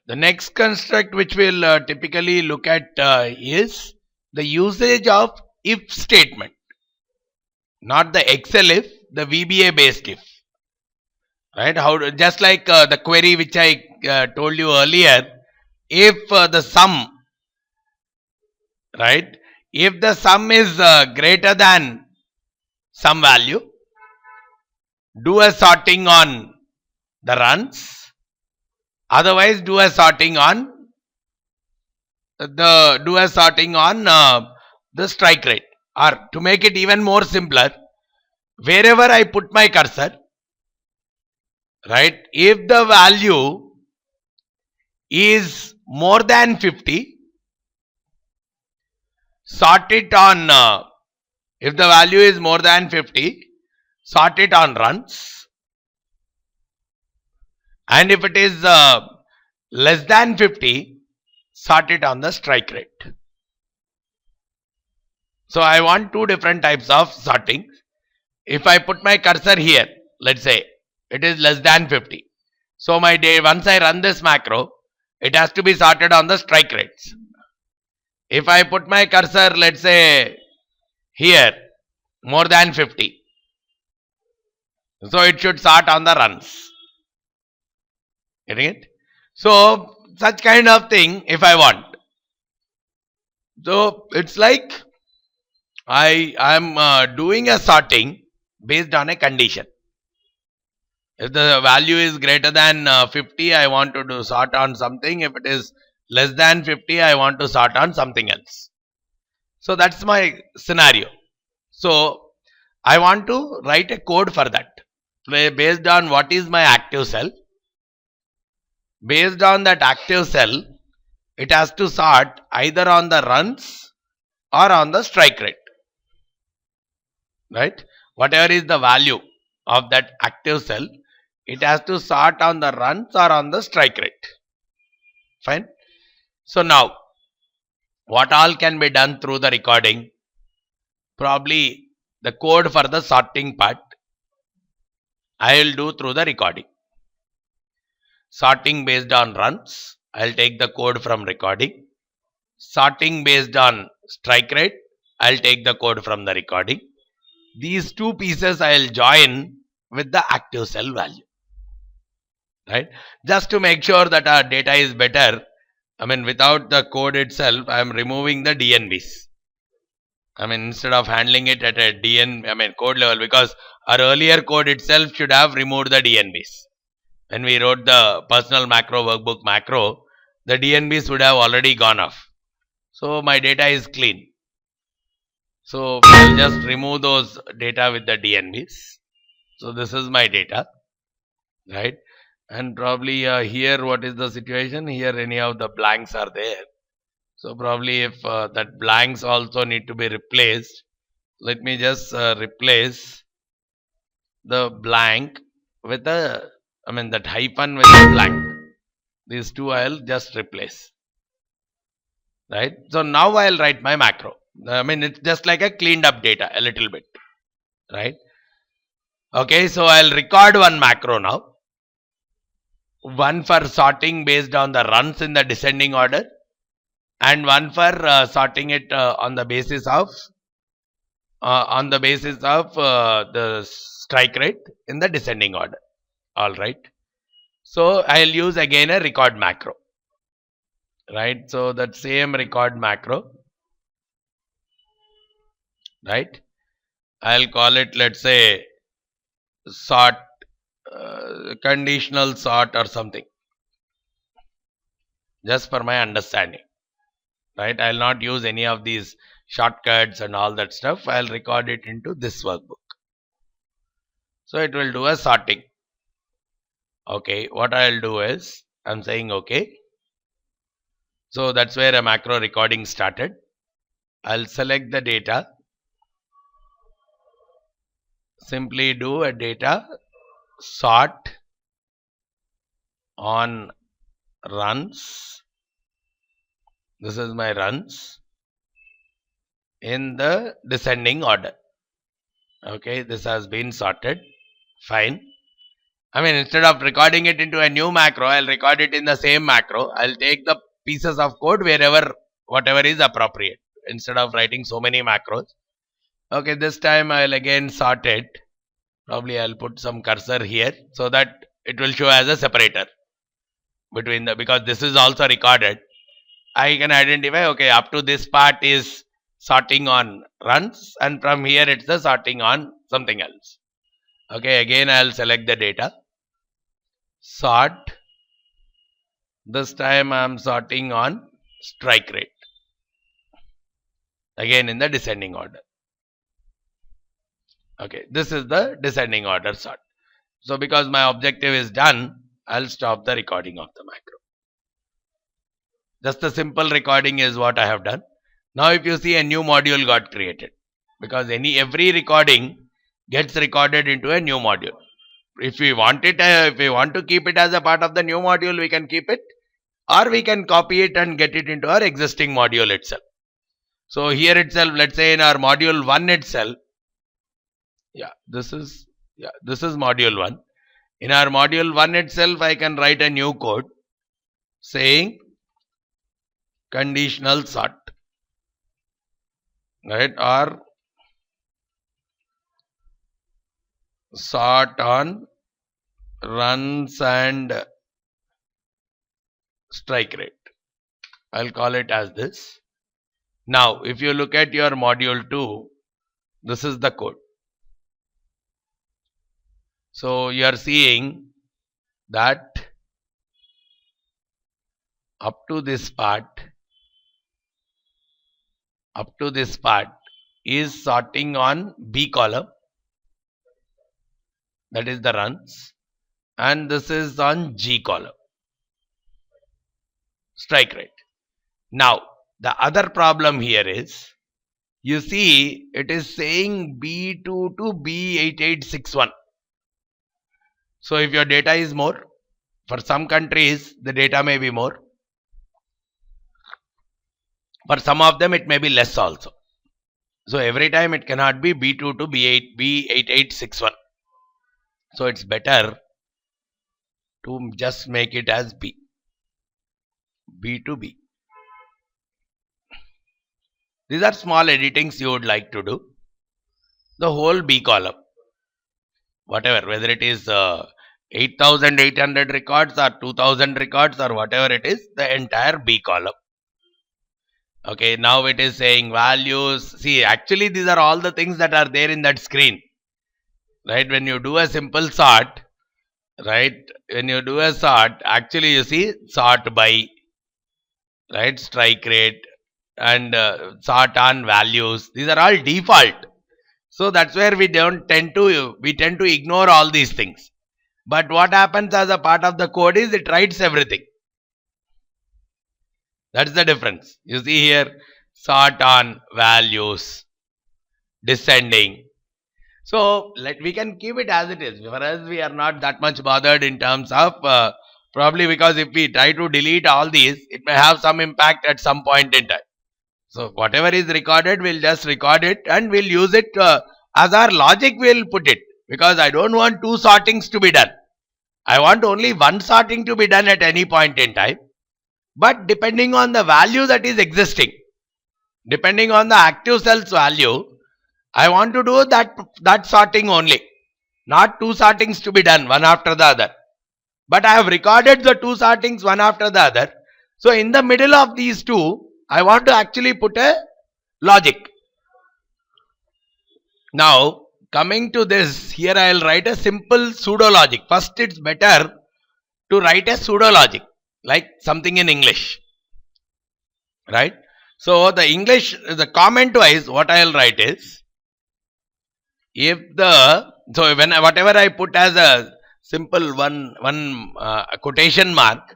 The next construct which we'll typically look at is the usage of if statement. Not the Excel if, the VBA based if. Right? How just like the query which I told you earlier, if the sum, right? If the sum is greater than some value, do a sorting on the runs. Otherwise, do a sorting on the strike rate. Or to make it even more simpler, wherever I put my cursor, right? If the value is more than 50, sort it on. If the value is more than 50, sort it on runs. And if it is less than 50, sort it on the strike rate. So I want two different types of sorting. If I put my cursor here, let's say it is less than 50. So my day, once I run this macro, it has to be sorted on the strike rates. If I put my cursor, let's say here, more than 50. So it should sort on the runs. Getting it? So such kind of thing if I want. So it's like I am doing a sorting based on a condition. If the value is greater than 50, I want to do sort on something. If it is less than 50, I want to sort on something else. So that's my scenario. So I want to write a code for that. Based on what is my active cell. Based on that active cell, it has to sort either on the runs or on the strike rate. Right? Whatever is the value of that active cell, it has to sort on the runs or on the strike rate. Fine. So now, what all can be done through the recording? Probably the code for the sorting part, I will do through the recording. Sorting based on runs, I will take the code from recording. Sorting based on strike rate, I will take the code from the recording. These two pieces I will join with the active cell value. Right? Just to make sure that our data is better, I mean without the code itself, I am removing the DNBs. I mean instead of handling it at a code level, because our earlier code itself should have removed the DNBs. When we wrote the personal macro workbook macro, the DNBs would have already gone off. So my data is clean. So I'll just remove those data with the DNBs. So this is my data, right? And probably here, what is the situation? Here any of the blanks are there. So probably if that blanks also need to be replaced, let me just replace the blank with the, that hyphen with the blank. These two I'll just replace. Right? So now I'll write my macro. It's just like a cleaned up data a little bit. Right? Okay, so I'll record one macro now. One for sorting based on the runs in the descending order, and one for sorting it on the basis of the strike rate in the descending order. All right. So I'll use again a record macro. Right. So that same record macro. Right. I'll call it, let's say, sort, conditional sort or something. Just for my understanding. Right. I'll not use any of these shortcuts and all that stuff. I'll record it into this workbook. So it will do a sorting. Okay. What I'll do is, I'm saying okay. So that's where a macro recording started. I'll select the data. Simply do a data sort on runs. This is my runs in the descending order. Okay, this has been sorted. Fine. I mean, instead of recording it into a new macro, I'll record it in the same macro. I'll take the pieces of code wherever, whatever is appropriate, instead of writing so many macros. Okay, this time I'll again sort it. Probably I'll put some cursor here so that it will show as a separator between the, because this is also recorded. I can identify, okay, up to this part is sorting on runs, and from here it's the sorting on something else. Okay, again I'll select the data, sort. This time I'm sorting on strike rate, again in the descending order. Okay, this is the descending order sort. So because my objective is done, I'll stop the recording of the macro. Just a simple recording is what I have done. Now if you see, a new module got created, because every recording gets recorded into a new module. If we want it, if we want to keep it as a part of the new module, we can keep it, or we can copy it and get it into our existing module itself. So here itself, let's say in our module 1 itself, this is module 1. In our module 1 itself, I can write a new code saying conditional sort, right, or sort on runs and strike rate. I'll call it as this. Now, if you look at your module 2, this is the code. So you are seeing that up to this part is sorting on B column, that is the runs, and this is on G column, strike rate. Now the other problem here is, you see it is saying B2 to B8861. So if your data is more, for some countries the data may be more, for some of them it may be less also. So every time it cannot be B2 to B8861. So it's better to just make it as B to B. These are small editings you would like to do. The whole B column, whatever, whether it is 8,800 records or 2,000 records or whatever it is, the entire B column. Okay, now it is saying values. See, actually these are all the things that are there in that screen, right? When you do a simple sort, right, actually you see sort by, right, strike rate, and sort on values. These are all default. So that's where we tend to ignore all these things. But what happens as a part of the code is it writes everything. That's the difference. You see here, sort on values, descending. So we can keep it as it is. For us, we are not that much bothered in terms of probably, because if we try to delete all these, it may have some impact at some point in time. So whatever is recorded, we'll just record it and we'll use it as our logic. We'll put it, because I don't want 2 sortings to be done. I want only 1 sorting to be done at any point in time. But depending on the value that is existing, depending on the active cells value, I want to do that sorting only, not 2 sortings to be done one after the other. But I have recorded the 2 sortings one after the other. So in the middle of these 2, I want to actually put a logic. Now coming to this, here I will write a simple pseudo logic. First, it's better to write a pseudo logic, like something in English, right? So the English, the comment wise, what I will write is, if the, so when whatever I put as a simple one quotation mark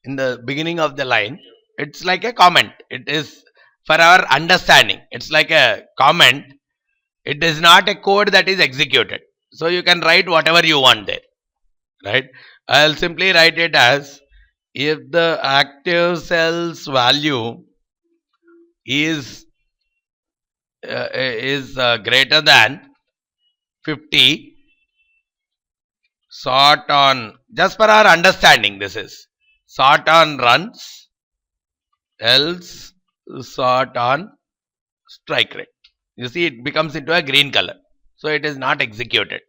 in the beginning of the line, it's like a comment. It is for our understanding. It's like a comment. It is not a code that is executed. So you can write whatever you want there, right? I'll simply write it as, if the active cells value is greater than 50, sort on, just for our understanding, this is sort on runs, else sort on strike rate. You see, it becomes into a green color, so it is not executed.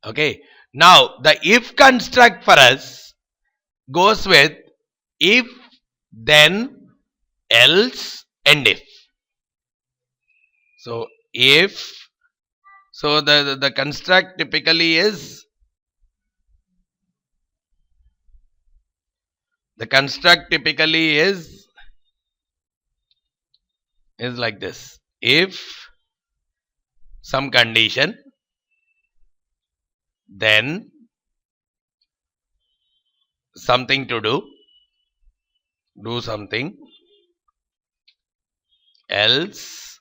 Okay, now the if construct for us goes with if, then, else, and if. So if, so the construct typically is, is like this: if some condition, then something to do something, else,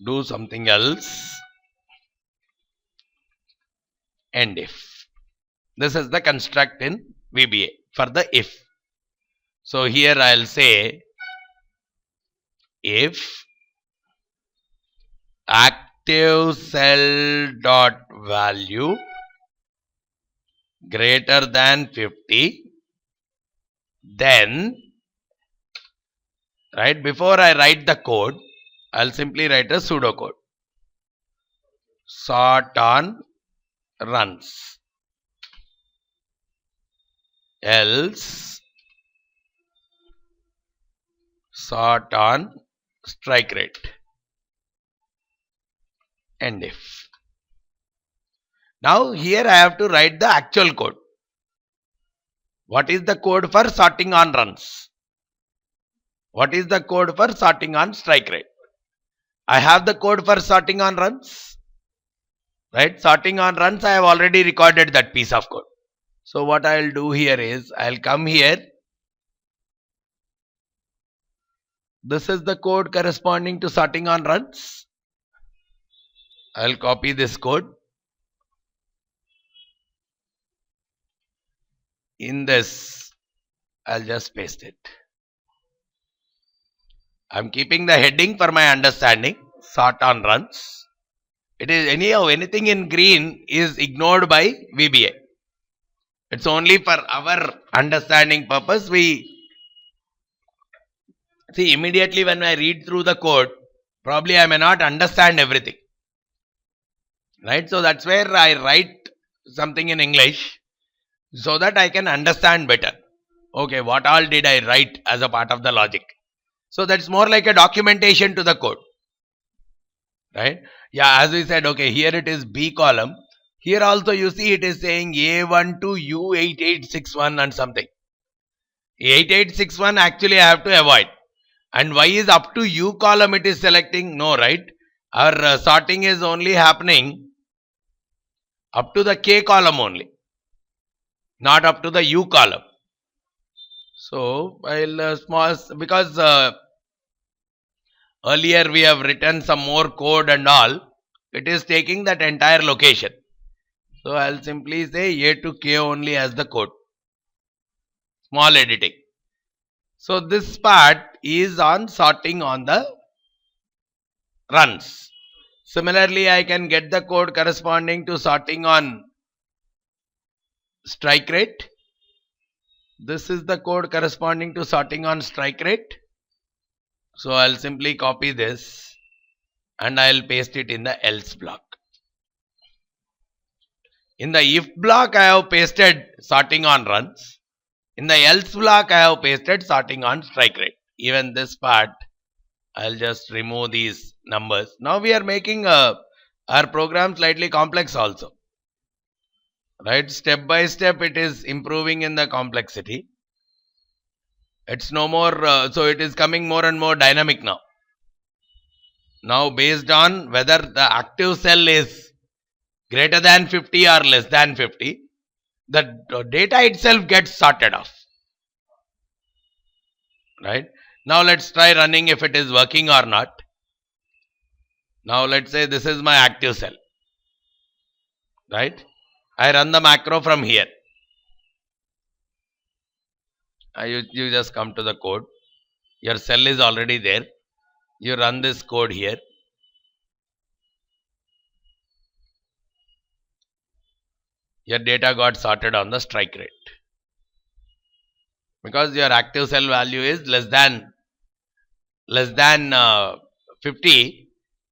do something else, and if. This is the construct in VBA for the if. So here I'll say if active cell dot value greater than 50, then, right, before I write the code, I'll simply write a pseudocode. Sort on runs, else sort on strike rate, and if. Now here I have to write the actual code. What is the code for sorting on runs? What is the code for sorting on strike rate? I have the code for sorting on runs, right? Sorting on runs, I have already recorded that piece of code. So what I'll do here is, I'll come here. This is the code corresponding to sorting on runs. I'll copy this code. In this, I'll just paste it. I'm keeping the heading for my understanding, sort on runs. It is anyhow, anything in green is ignored by VBA. It's only for our understanding purpose. We see immediately when I read through the code, probably I may not understand everything. Right? So that's where I write something in English so that I can understand better. Okay, what all did I write as a part of the logic? So that's more like a documentation to the code. Right? Yeah, as we said, okay, here it is B column. Here also you see it is saying A1 to U8861 and something. 8861 actually I have to avoid. And why is up to U column it is selecting? No, right? Our sorting is only happening up to the K column only, not up to the U column. So I'll because earlier we have written some more code and all, it is taking that entire location. So I'll simply say A to K only as the code. Small editing. So this part is on sorting on the runs. Similarly, I can get the code corresponding to sorting on strike rate. This is the code corresponding to sorting on strike rate. So I'll simply copy this and I'll paste it in the else block. In the if block, I have pasted sorting on runs. In the else block, I have pasted sorting on strike rate. Even this part, I'll just remove these numbers. Now we are making our program slightly complex also. Right? Step by step, it is improving in the complexity. It's no more, so it is coming more and more dynamic now. Now based on whether the active cell is greater than 50 or less than 50, the data itself gets sorted off. Right? Now let's try running if it is working or not. Now let's say this is my active cell. Right? I run the macro from here. You just come to the code. Your cell is already there. You run this code here. your data got sorted on the strike rate. Because your active cell value is less than 50,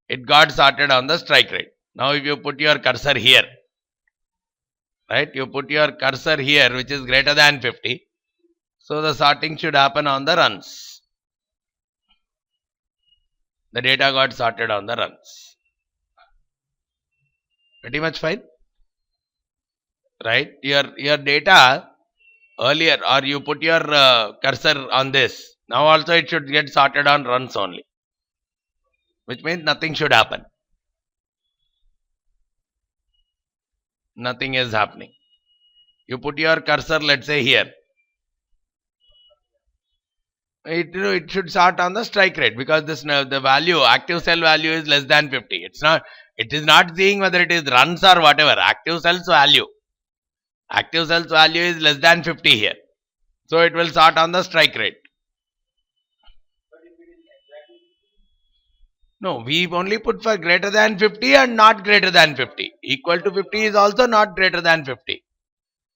it got sorted on the strike rate. Now if you put your cursor here, right, you put your cursor here which is greater than 50, so the sorting should happen on the runs. The data got sorted on the runs. Pretty much fine, right? Your data earlier, or you put your cursor on this, now also it should get sorted on runs only, which means nothing should happen. Nothing is happening. You put your cursor, let's say here, it should sort on the strike rate, because this the value, active cell value is less than 50. It is not seeing whether it is runs or whatever. Active cells value is less than 50 here, so it will sort on the strike rate. No, we only put for greater than 50 and not greater than 50. Equal to 50 is also not greater than 50.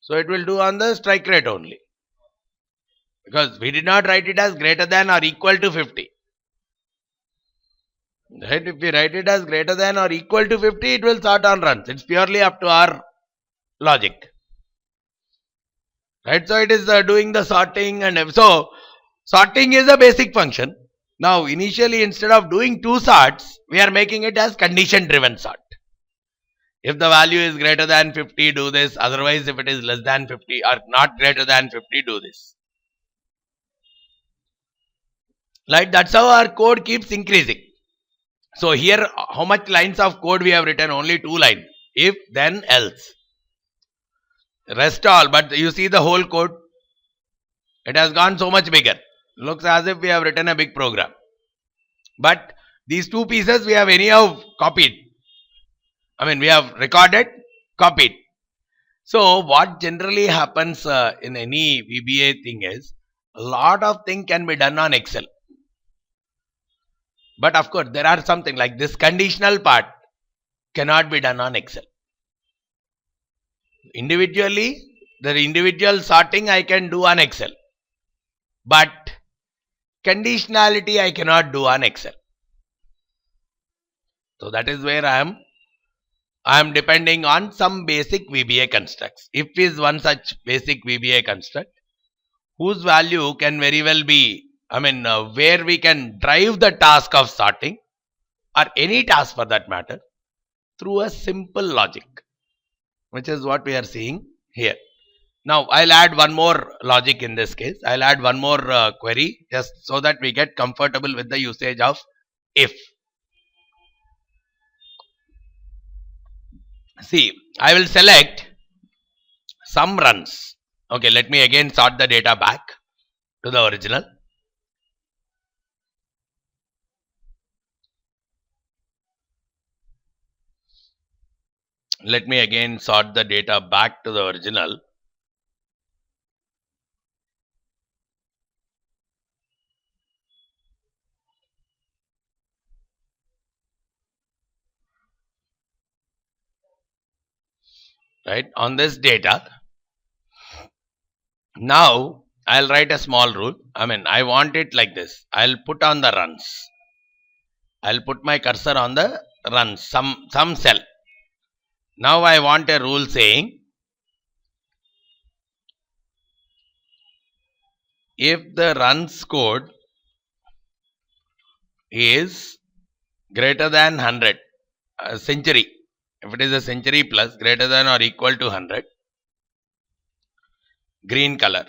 So it will do on the strike rate only. Because we did not write it as greater than or equal to 50. Right? If we write it as greater than or equal to 50, it will sort on runs. It's purely up to our logic. Right? So it is doing the sorting, and so sorting is a basic function. Now initially, instead of doing two sorts, we are making it as condition driven sort. If the value is greater than 50, do this. Otherwise, if it is less than 50 or not greater than 50, do this. Right? That's how our code keeps increasing. So here, how much lines of code we have written? Only 2 lines. If, then, else. Rest all. But you see the whole code. It has gone so much bigger. Looks as if we have written a big program. But these 2 pieces we have anyhow copied. We have recorded, copied. So what generally happens in any VBA thing is, a lot of things can be done on Excel. But of course, there are something like this conditional part cannot be done on Excel. Individually, the individual sorting I can do on Excel. But conditionality I cannot do on Excel. So that is where I am depending on some basic VBA constructs. If is one such basic VBA construct, whose value can very well be, where we can drive the task of sorting, or any task for that matter, through a simple logic, which is what we are seeing here. Now I'll add one more logic in this case. I'll add one more query, just so that we get comfortable with the usage of if. See, I will select some runs. Okay, let me again sort the data back to the original. Let me again sort the data back to the original. Right, on this data. Now I'll write a small rule. I want it like this. I'll put on the runs. I'll put my cursor on the runs, some cell. Now I want a rule saying, if the runs code is greater than 100, a century, if it is a century plus, greater than or equal to 100, green color.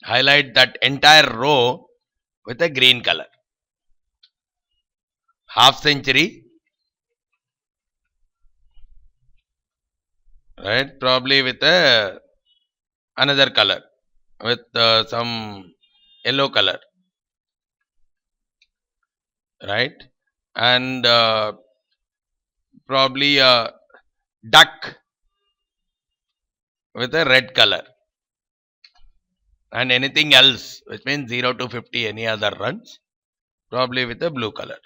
Highlight that entire row with a green color. Half century, right, probably with another color, with some yellow color, right, and probably a duck with a red color, and anything else, which means 0 to 50, any other runs, probably with a blue color.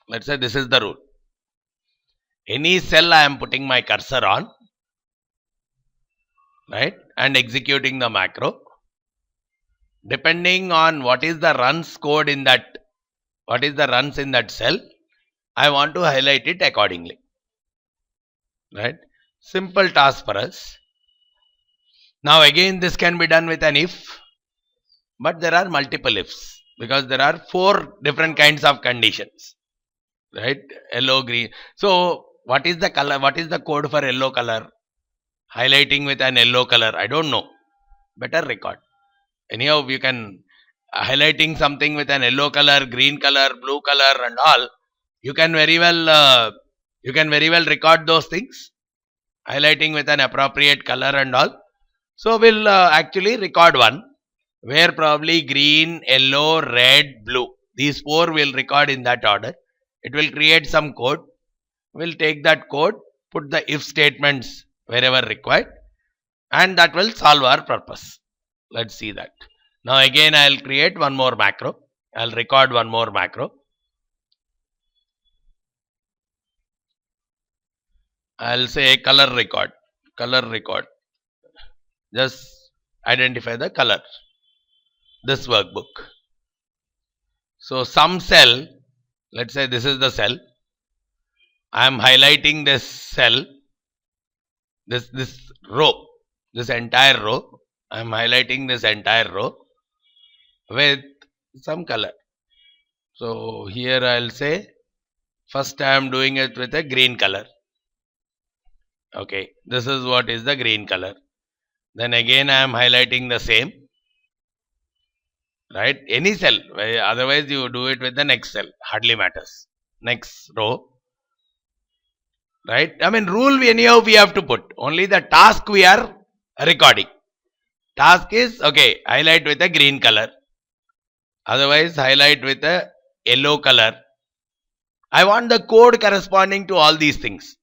Let's say this is the rule. Any cell I am putting my cursor on, right, and executing the macro. Depending on what is the runs code in that, what is the runs in that cell, I want to highlight it accordingly, right? Simple task for us. Now again, this can be done with an if, but there are multiple ifs because there are 4 different kinds of conditions, right? Yellow, green. So what is the color? What is the code for yellow color? Highlighting with an yellow color, I don't know. Better record. Anyhow, you can highlighting something with an yellow color, green color, blue color, and all. You can very well record those things. Highlighting with an appropriate color and all. So we'll actually record one where probably green, yellow, red, blue. These 4 will record in that order. It will create some code. We'll take that code, put the if statements wherever required, and that will solve our purpose. Let's see that. Now again, I'll create one more macro. I'll record one more macro. I'll say color record. Color record. Just identify the color. This workbook. So some cell, let's say this is the cell. I am highlighting this cell, this row, this entire row. I am highlighting this entire row with some color. So here I'll say first I am doing it with a green color. Okay, this is what is the green color. Then again I am highlighting the same, right? Any cell, otherwise you do it with the next cell, hardly matters. Next row, right? I mean, rule anyhow we have to put, only the task we are recording. Task is, okay, highlight with a green color, otherwise highlight with a yellow color. I want the code corresponding to all these things.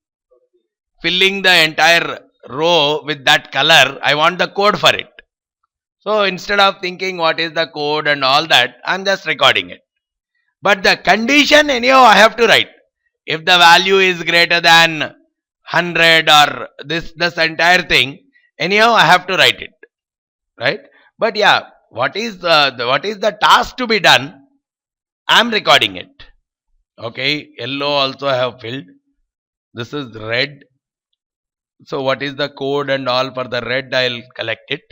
Filling the entire row with that color, I want the code for it. So instead of thinking what is the code and all that, I'm just recording it. But the condition anyhow I have to write. If the value is greater than 100 or this entire thing, anyhow I have to write it, right? But yeah, what is the task to be done? I'm recording it. Okay, yellow also I have filled. This is red. So what is the code and all for the red, I'll collect it.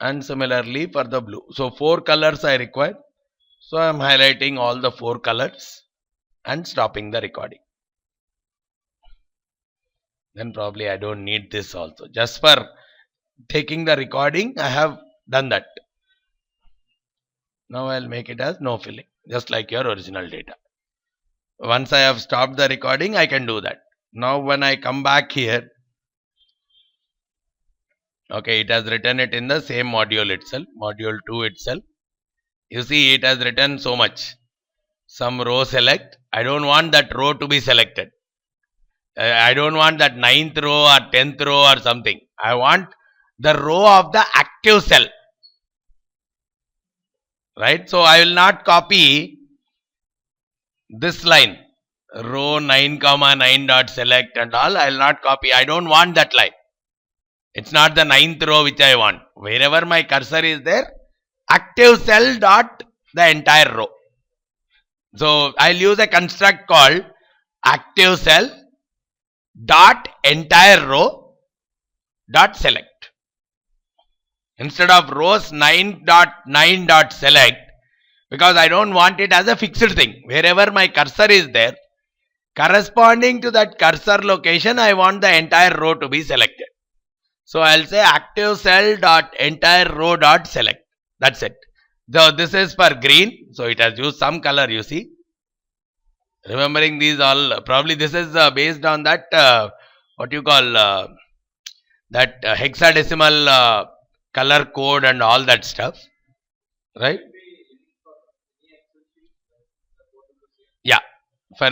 And similarly for the blue. So 4 colors I require. So I'm highlighting all the 4 colors and stopping the recording. Then probably I don't need this also. Just for taking the recording, I have done that. Now I'll make it as no filling, just like your original data. Once I have stopped the recording, I can do that. Now when I come back here, okay, it has written it in the same module itself, module 2 itself. You see, it has written so much. Some row select. I don't want that row to be selected. I don't want that 9th row or 10th row or something. I want the row of the active cell. Right? So I will not copy this line, row 9 comma 9 dot select and all. I will not copy. I don't want that line. It's not the 9th row which I want. Wherever my cursor is there, active cell dot the entire row. So I'll use a construct called active cell dot entire row dot select. Instead of rows 9 dot select, because I don't want it as a fixed thing. Wherever my cursor is there, corresponding to that cursor location, I want the entire row to be selected. So I'll say active cell dot entire row dot select. That's it. So this is for green. So it has used some color, you see. Remembering these all, probably this is based on that, what you call, that hexadecimal color code and all that stuff. Right? Yeah. For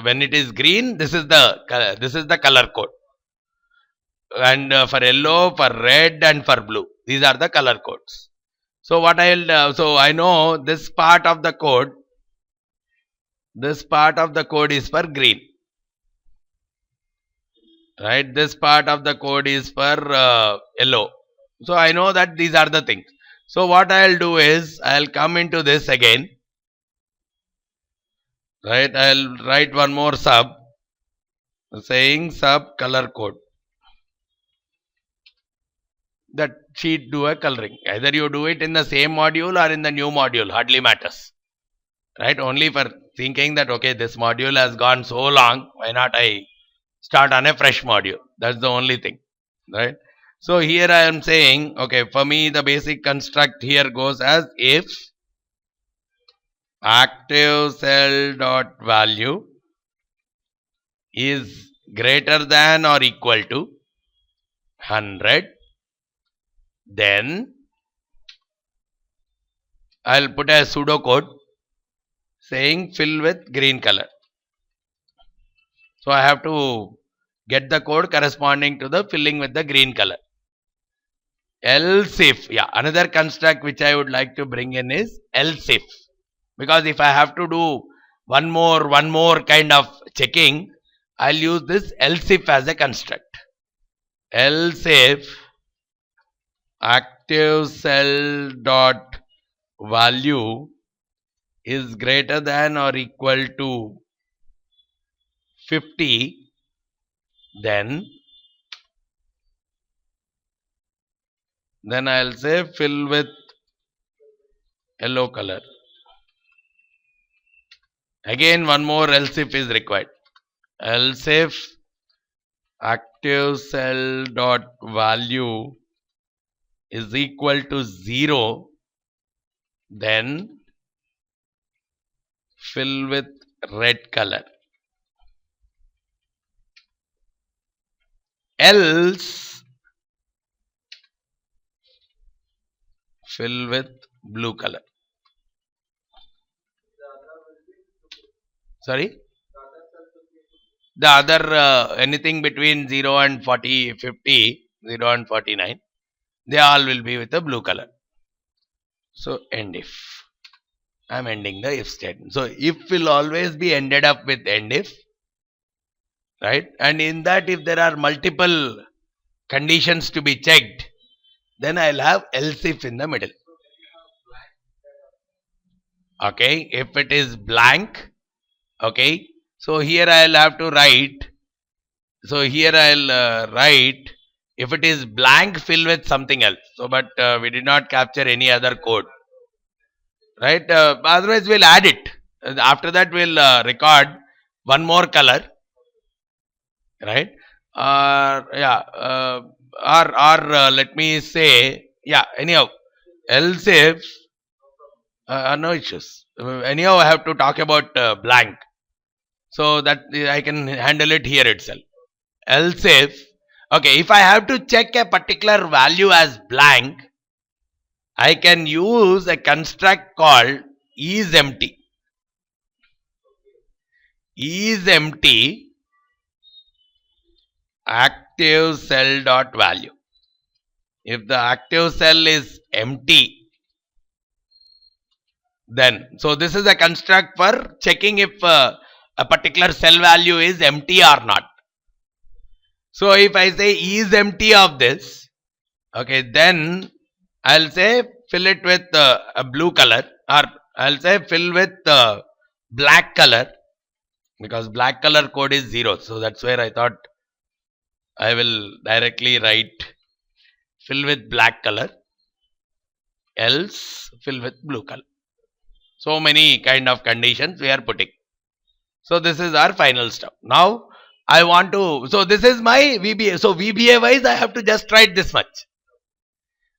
when it is green, this is the color code. And for yellow, for red and for blue, these are the color codes. So what I'll so I know this part of the code is for green. right? This part of the code is for yellow. So I know that these are the things. So what I'll do is I'll come into this again, right? I'll write one more sub saying sub color code. That sheet do a coloring. Either you do it in the same module or in the new module, hardly matters. Right? Only for thinking that okay, this module has gone so long, why not I start on a fresh module? That's the only thing. Right? So here I am saying, okay, for me the basic construct here goes as if active cell dot value is greater than or equal to 100, then I'll put a pseudo code saying fill with green color. So I have to get the code corresponding to the filling with the green color. Else if, yeah, another construct which I would like to bring in is else if, because if I have to do one more kind of checking, I'll use this else if as a construct. Else if active cell dot value is greater than or equal to 50, then I'll say fill with yellow color. Again one more else if is required. Else if active cell dot value is equal to 0, then fill with red color. Else fill with blue color. Sorry? The other anything between 0 and 40, 50, 0 and 49, they all will be with a blue color. So end if. I am ending the if statement. So if will always be ended up with end if, right? And in that if there are multiple conditions to be checked, then I'll have else if in the middle. Okay, if it is blank, okay, so here I'll have to write. So here I'll write if it is blank, fill with something else. So, but we did not capture any other code, right? Otherwise, we'll add it. After that, we'll record one more color, right? Yeah, or let me say, yeah. Anyhow, else if no issues. Anyhow, I have to talk about blank, so that I can handle it here itself. Else if, okay, if I have to check a particular value as blank, I can use a construct called isEmpty. isEmpty active cell dot value. If the active cell is empty, then, so this is a construct for checking if a particular cell value is empty or not. So if I say isEmpty of this, okay, then I'll say fill it with a blue color, or I'll say fill with black color, because black color code is 0. So that's where I thought I will directly write fill with black color, else fill with blue color. So many kind of conditions we are putting. So this is our final step. Now I want to, so this is my VBA. So VBA wise I have to just write this much.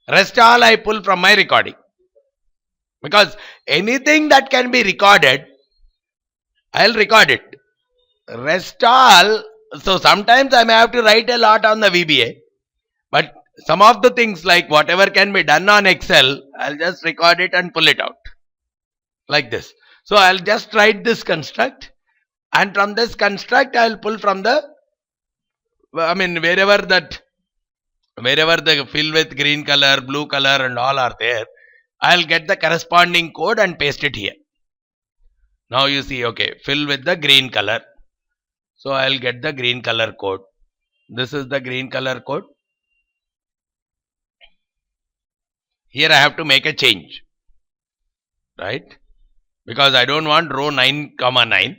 Rest all I pull from my recording. Because anything that can be recorded, I'll record it. Rest all, so sometimes I may have to write a lot on the VBA. But some of the things like whatever can be done on Excel, I'll just record it and pull it out. Like this. So I'll just write this construct. And from this construct, I'll pull from the, I mean, wherever the fill with green color, blue color and all are there, I'll get the corresponding code and paste it here. Now you see, okay, fill with the green color. So I'll get the green color code. This is the green color code. Here I have to make a change, right? Because I don't want row 9 comma 9.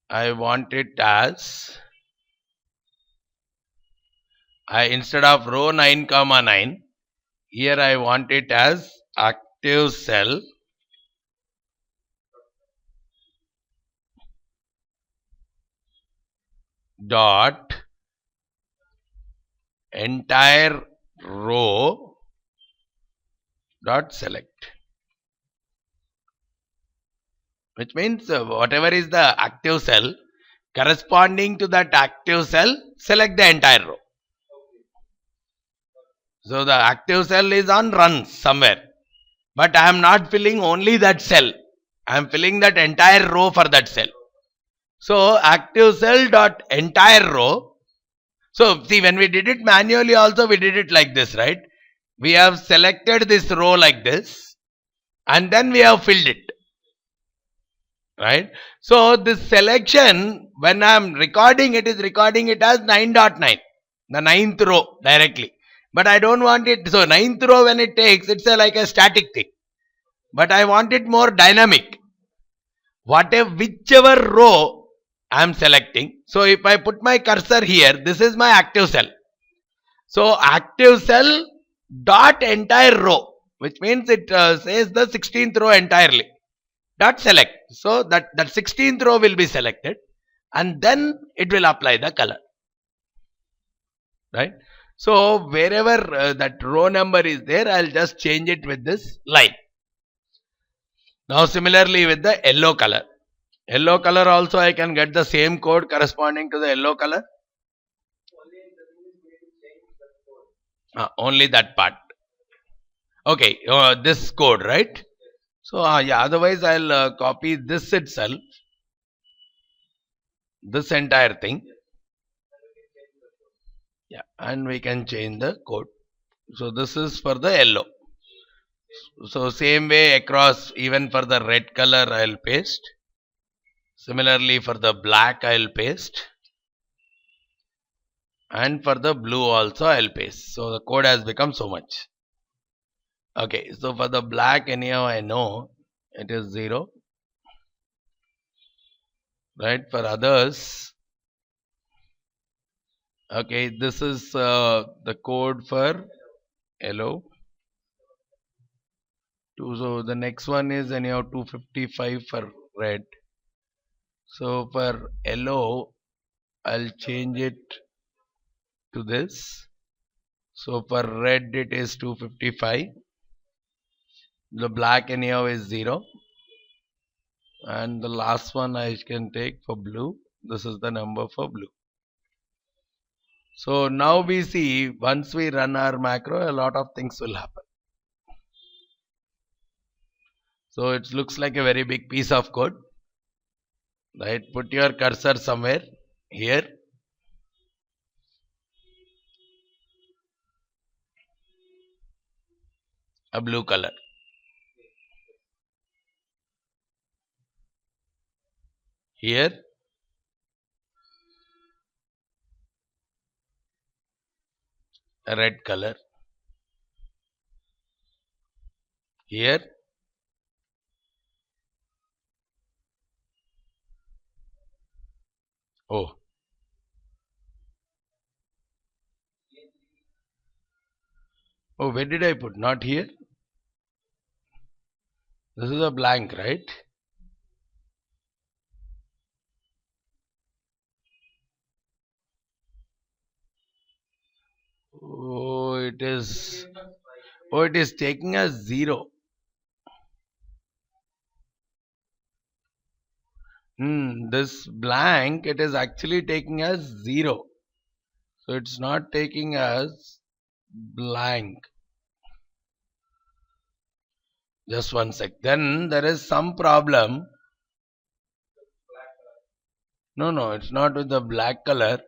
I want it as instead of row 9 comma 9, here I want it as active cell dot entire row dot select, which means whatever is the active cell corresponding to that active cell, select the entire row. So the active cell is on runs somewhere, but I am not filling only that cell, I am filling that entire row for that cell. So active cell dot entire row. So see, when we did it manually also we did it like this, right? We have selected this row like this and then we have filled it, right? So this selection, when I am recording it, is recording it as 9.9, the 9th row directly. But I don't want it, so 9th row when it takes, it's like a static thing. But I want it more dynamic. Whichever row I am selecting. So if I put my cursor here, this is my active cell. So active cell dot entire row, which means it says the 16th row entirely. Dot select. So that 16th row will be selected and then it will apply the color. Right. So wherever that row number is there, I'll just change it with this line. Now similarly with the yellow color. Yellow color also I can get the same code corresponding to the yellow color. Only that part. Okay, this code, right? So yeah, otherwise I'll copy this itself, this entire thing. Yeah, and we can change the code. So this is for the yellow. So same way across, even for the red color I'll paste. Similarly for the black I'll paste. And for the blue also I'll paste. So the code has become so much. Okay, so for the black anyhow I know it is 0. Right, for others, okay, this is the code for yellow. So the next one is anyhow 255 for red. So for yellow, I'll change it to this. So for red it is 255. The black anyhow is 0. And the last one I can take for blue. This is the number for blue. So now we see, once we run our macro, a lot of things will happen. So it looks like a very big piece of code. Right, put your cursor somewhere here. A blue color. Here. A red color. Here. Oh. Oh, where did I put? Not here. This is a blank, right? Oh, it is. Oh, it is taking as 0. This blank, it is actually taking as 0. So it's not taking as blank. Just one sec. Then there is some problem. No, it's not with the black color.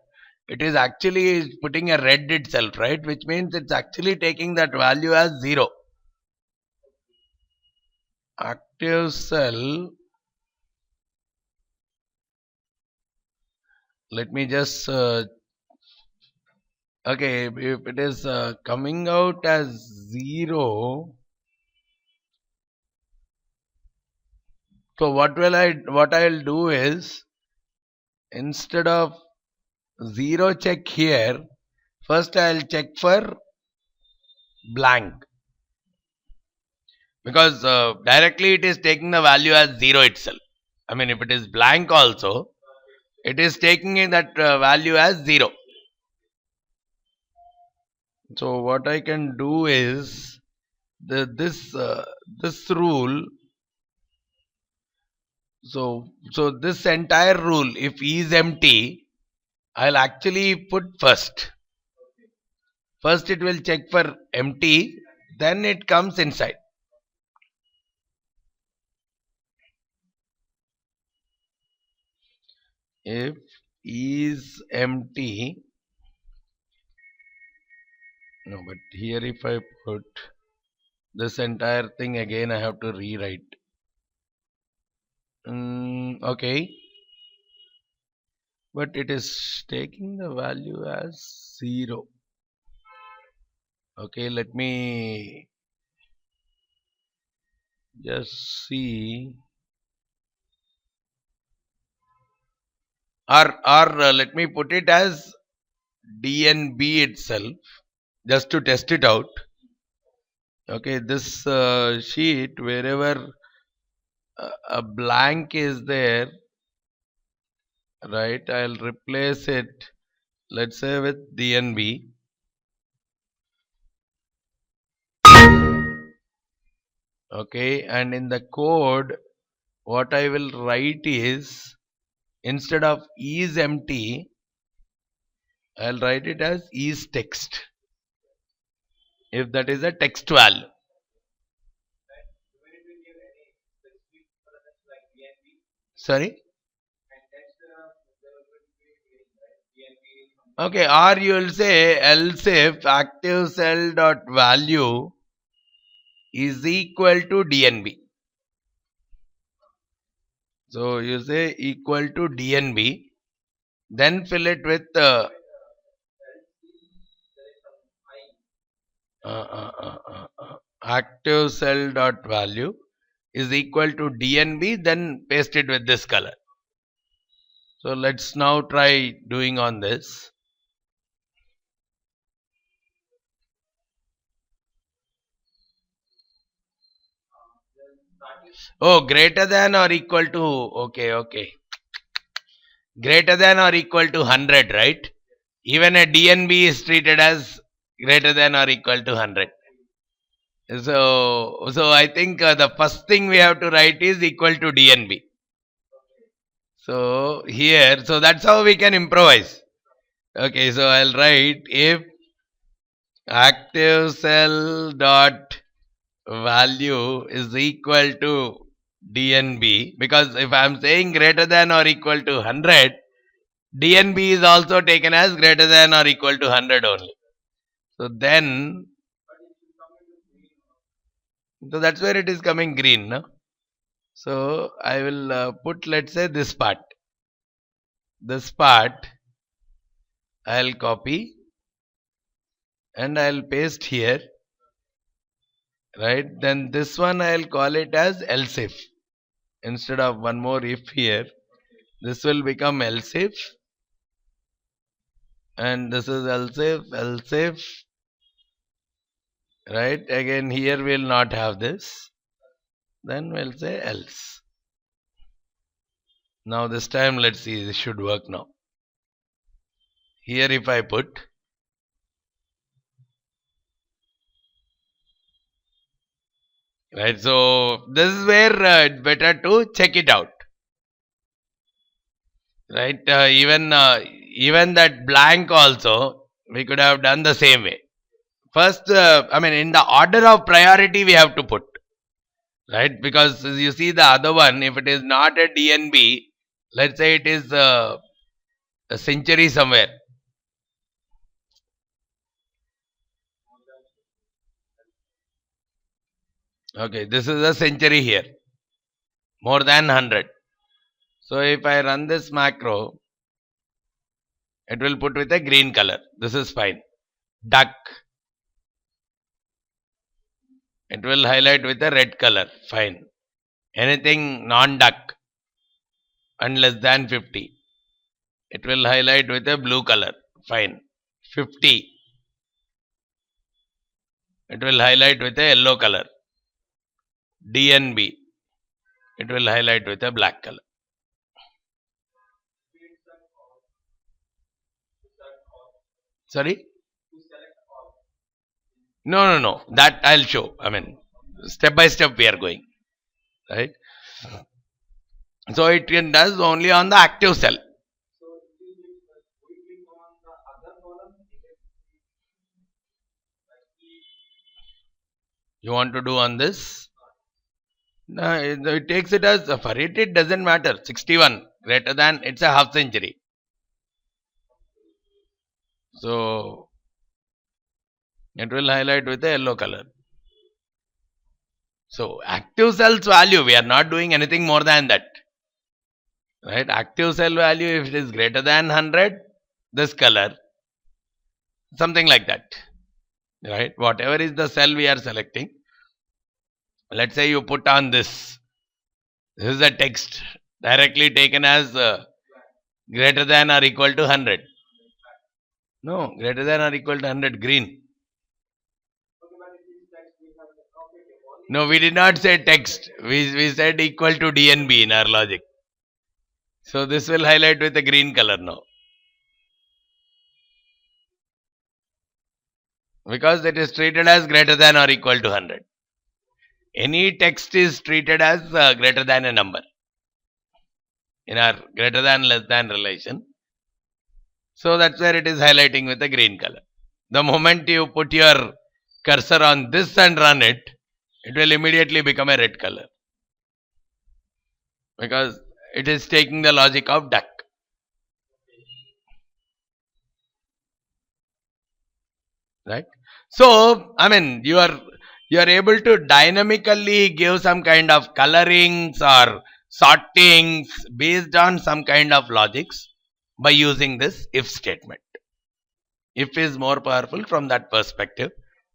It is actually putting a red itself, right? Which means it's actually taking that value as 0. Active cell let me just okay, if it is coming out as 0, so what I'll do is, instead of 0 check here, first I'll check for blank, because directly it is taking the value as 0 itself. I mean, if it is blank also, it is taking in that value as 0. So what I can do is, this rule, so this entire rule, if E is empty, I'll actually put first. First it will check for empty, then it comes inside. If E is empty, no, but here if I put this entire thing again, I have to rewrite. Okay, but it is taking the value as 0. Okay, let me just see, or let me put it as DNB itself, just to test it out. Okay, this sheet, wherever a blank is there, right, I'll replace it, let's say, with DNB. Okay, and in the code, what I will write is, instead of is empty, I'll write it as is text, if that is a text value. Sorry? Okay, or you will say else if active cell dot value is equal to DNB. So you say equal to DNB, then fill it with active cell dot value is equal to DNB, then paste it with this color. So let's now try doing on this. Oh, greater than or equal to, okay. Greater than or equal to 100, right? Even a DNB is treated as greater than or equal to 100. So I think the first thing we have to write is equal to DNB. So here, so that's how we can improvise. Okay, so I'll write if active cell dot value is equal to DNB, because if I'm saying greater than or equal to 100, DNB is also taken as greater than or equal to 100 only. So then, so that's where it is coming green, no? So I will put, let's say, this part. This part I'll copy and I'll paste here, right? Then this one I'll call it as else if. Instead of one more if here, this will become else if, and this is else if, right? Again here we'll not have this, then we'll say else. Now this time let's see, this should work now. Here if I put, right, so this is where it's better to check it out, right? Even that blank also we could have done the same way. First, I mean, in the order of priority we have to put, right? Because you see the other one, if it is not a DNB, let's say it is a century somewhere. Okay, this is a century here, more than 100. So if I run this macro, it will put with a green color. This is fine. Duck, it will highlight with a red color. Fine. Anything non-duck and less than 50, it will highlight with a blue color. Fine. 50, it will highlight with a yellow color. DNB, it will highlight with a black color. Sorry? No. That I'll show. I mean, step by step we are going. Right? So it does only on the active cell. You want to do on this? No, it takes it as for it doesn't matter. 61 greater than, it's a half century. So it will highlight with a yellow color. So active cells value, we are not doing anything more than that. Right? Active cell value, if it is greater than 100, this color, something like that. Right? Whatever is the cell we are selecting. Let's say you put on this. This is a text directly taken as greater than or equal to 100. No, greater than or equal to 100, green. No, we did not say text. We said equal to DNB in our logic. So this will highlight with a green color now. Because it is treated as greater than or equal to 100. Any text is treated as greater than a number in our greater than less than relation. So that's where it is highlighting with a green color. The moment you put your cursor on this and run it, it will immediately become a red color. Because it is taking the logic of duck. Right? So, I mean, you are able to dynamically give some kind of colorings or sortings based on some kind of logics by using this if statement. If is more powerful from that perspective.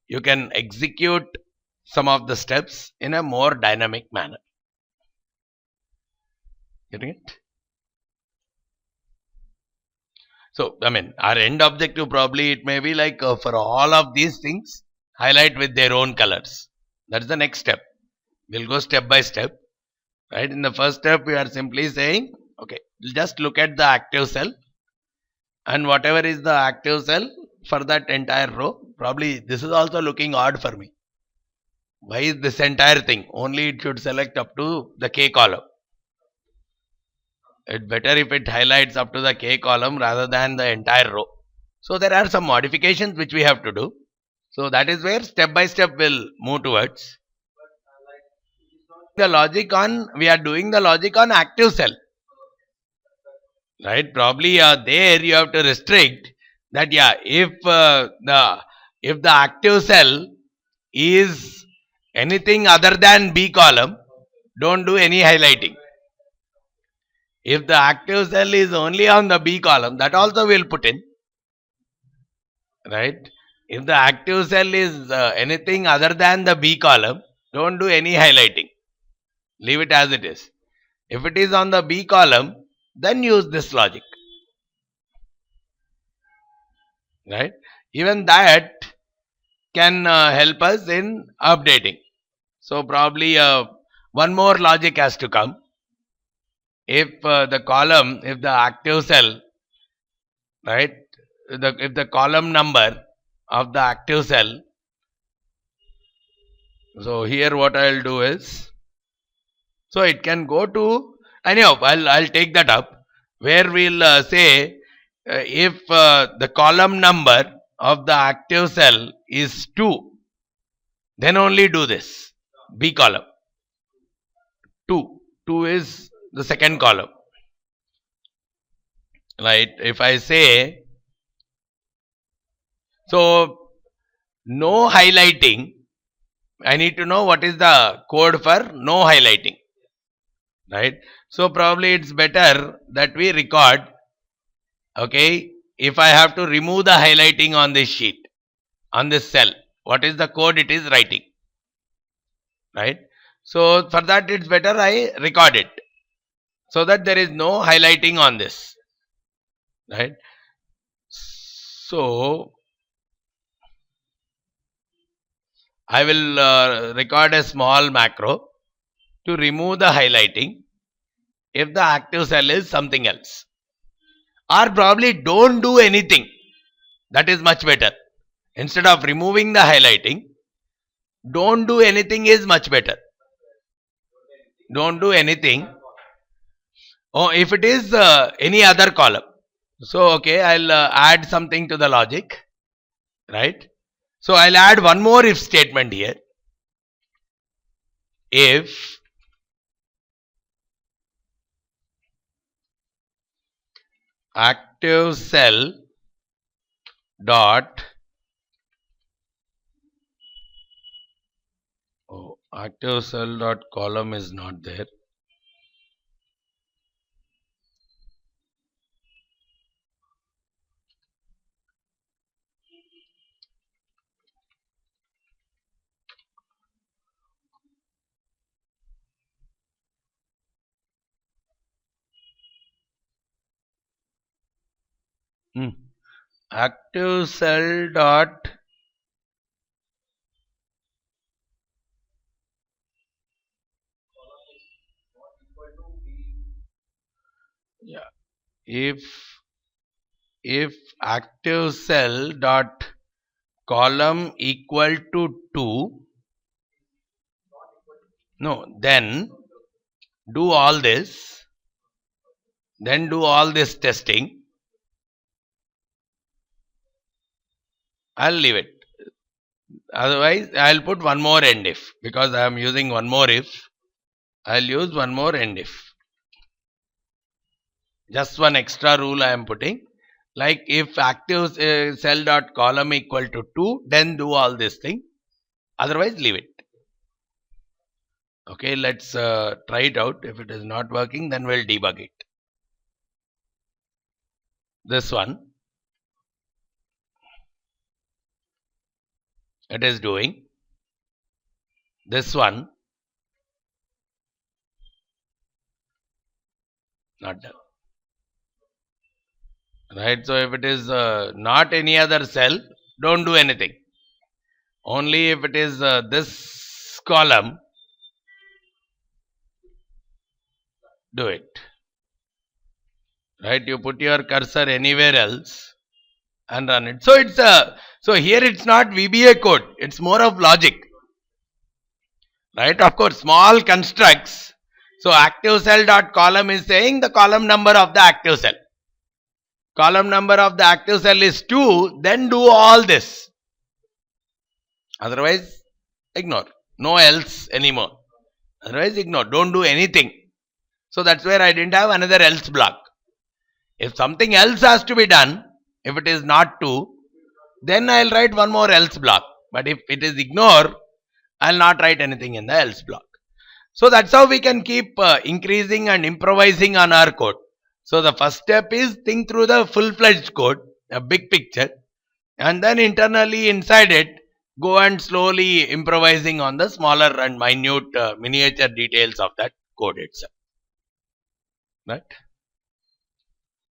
You can execute some of the steps in a more dynamic manner. Getting it? So, I mean, our end objective probably it may be like for all of these things, highlight with their own colors. That's the next step. We'll go step by step. Right? In the first step, we are simply saying, okay, just look at the active cell. And whatever is the active cell for that entire row, probably this is also looking odd for me. Why is this entire thing? Only it should select up to the K column. It's better if it highlights up to the K column rather than the entire row. So there are some modifications which we have to do. So that is where step by step we'll move towards. The logic on, we are doing the logic on active cell. Right? Probably there you have to restrict that, yeah, if the active cell is anything other than B column, don't do any highlighting. If the active cell is only on the B column, that also will put in. Right? If the active cell is anything other than the B column, don't do any highlighting. Leave it as it is. If it is on the B column, then use this logic. Right? Even that can help us in updating. So probably one more logic has to come. If the column, if the active cell, right, if the column number of the active cell, so here what I will do is, so it can go to, anyhow, I'll take that up, where we'll say if the column number of the active cell is 2, then only do this, B column. 2 is the second column. Right? If I say, so no highlighting, I need to know what is the code for no highlighting. Right? So probably it's better that we record, okay, if I have to remove the highlighting on this sheet, on this cell, what is the code it is writing, right? So for that it's better I record it so that there is no highlighting on this, right? So I will record a small macro to remove the highlighting if the active cell is something else, or probably don't do anything. That is much better. Instead of removing the highlighting, don't do anything is much better. Don't do anything. Oh, if it is any other column, so okay, I'll add something to the logic, right? So I'll add one more if statement here. If active cell dot active cell dot column is not there. Active cell dot if active cell dot column equal to 2, no, then do all this, then do all this testing. I'll leave it. Otherwise, I'll put one more end if, because I am using one more if. I'll use one more end if. Just one extra rule I am putting. Like if active cell dot column equal to 2, then do all this thing. Otherwise, leave it. Okay, let's try it out. If it is not working, then we'll debug it. This one, it is doing. This one, not done. Right, so if it is not any other cell, don't do anything. Only if it is this column, do it. Right, you put your cursor anywhere else and run it. So it's so here it's not VBA code, it's more of logic. Right, of course, small constructs. So active cell dot column is saying the column number of the active cell. Column number of the active cell is 2, then do all this. Otherwise, ignore. No else anymore. Otherwise, ignore. Don't do anything. So that's where I didn't have another else block. If something else has to be done, if it is not 2, then I'll write one more else block. But if it is ignore, I'll not write anything in the else block. So that's how we can keep increasing and improvising on our code. So the first step is think through the full-fledged code, a big picture, and then internally inside it, go and slowly improvising on the smaller and minute miniature details of that code itself. Right?